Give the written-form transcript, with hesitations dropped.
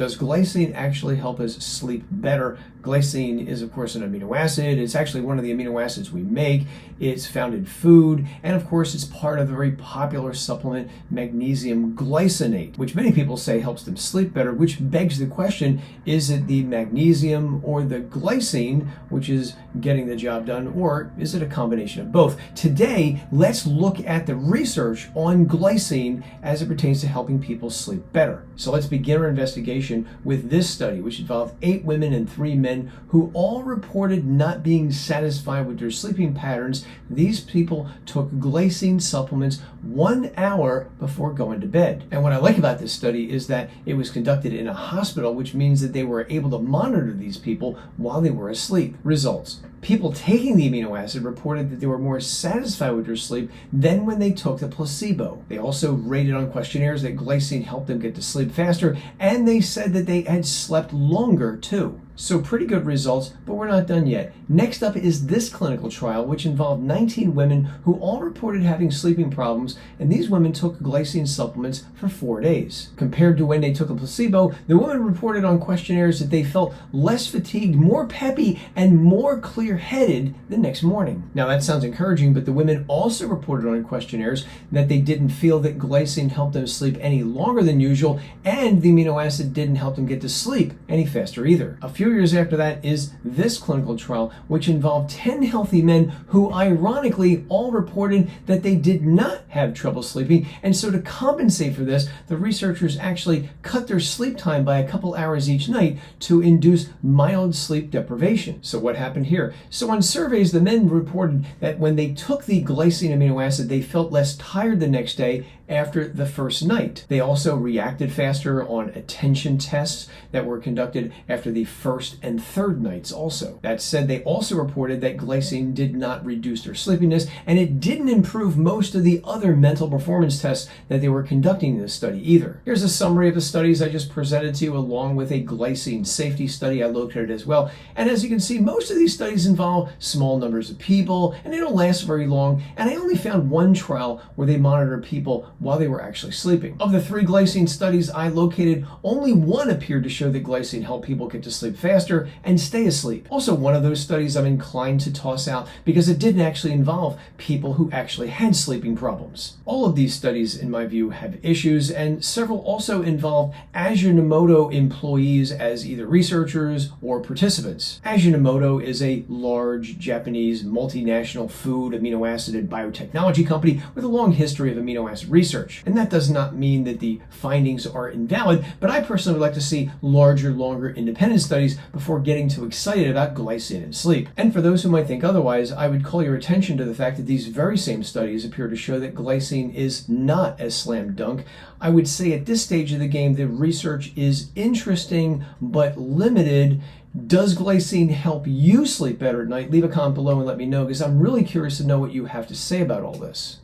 Does glycine actually help us sleep better? Glycine is, of course, an amino acid. It's actually one of the amino acids we make. It's found in food. And, of course, it's part of the very popular supplement magnesium glycinate, which many people say helps them sleep better, which begs the question, is it the magnesium or the glycine which is getting the job done, or is it a combination of both? Today, let's look at the research on glycine as it pertains to helping people sleep better. So let's begin our investigation with this study, which involved 8 women and 3 men who all reported not being satisfied with their sleeping patterns. These people took glycine supplements 1 hour before going to bed. And what I like about this study is that it was conducted in a hospital, which means that they were able to monitor these people while they were asleep. Results. People taking the amino acid reported that they were more satisfied with their sleep than when they took the placebo. They also rated on questionnaires that glycine helped them get to sleep faster, and they said that they had slept longer too. So pretty good results, but we're not done yet. Next up is this clinical trial, which involved 19 women who all reported having sleeping problems, and these women took glycine supplements for 4 days. Compared to when they took a placebo, the women reported on questionnaires that they felt less fatigued, more peppy, and more clear-headed the next morning. Now that sounds encouraging, but the women also reported on questionnaires that they didn't feel that glycine helped them sleep any longer than usual, and the amino acid didn't help them get to sleep any faster either. A few years after that is this clinical trial, which involved 10 healthy men who ironically all reported that they did not have trouble sleeping, and so to compensate for this, the researchers actually cut their sleep time by a couple hours each night to induce mild sleep deprivation. So what happened here? So on surveys, the men reported that when they took the glycine amino acid, they felt less tired the next day after the first night. They also reacted faster on attention tests that were conducted after the first and third nights also. That said, they also reported that glycine did not reduce their sleepiness, and it didn't improve most of the other mental performance tests that they were conducting in this study either. Here's a summary of the studies I just presented to you, along with a glycine safety study I located as well. And as you can see, most of these studies involve small numbers of people, and they don't last very long, and I only found one trial where they monitored people while they were actually sleeping. Of the 3 glycine studies I located, only one appeared to show that glycine helped people get to sleep faster and stay asleep. Also, one of those studies I'm inclined to toss out because it didn't actually involve people who actually had sleeping problems. All of these studies, in my view, have issues, and several also involve Ajinomoto employees as either researchers or participants. Ajinomoto is a large Japanese multinational food, amino acid, and biotechnology company with a long history of amino acid research. And that does not mean that the findings are invalid, but I personally would like to see larger, longer independent studies before getting too excited about glycine and sleep. And for those who might think otherwise, I would call your attention to the fact that these very same studies appear to show that glycine is not as slam dunk. I would say at this stage of the game, the research is interesting but limited. Does glycine help you sleep better at night? Leave a comment below and let me know, because I'm really curious to know what you have to say about all this.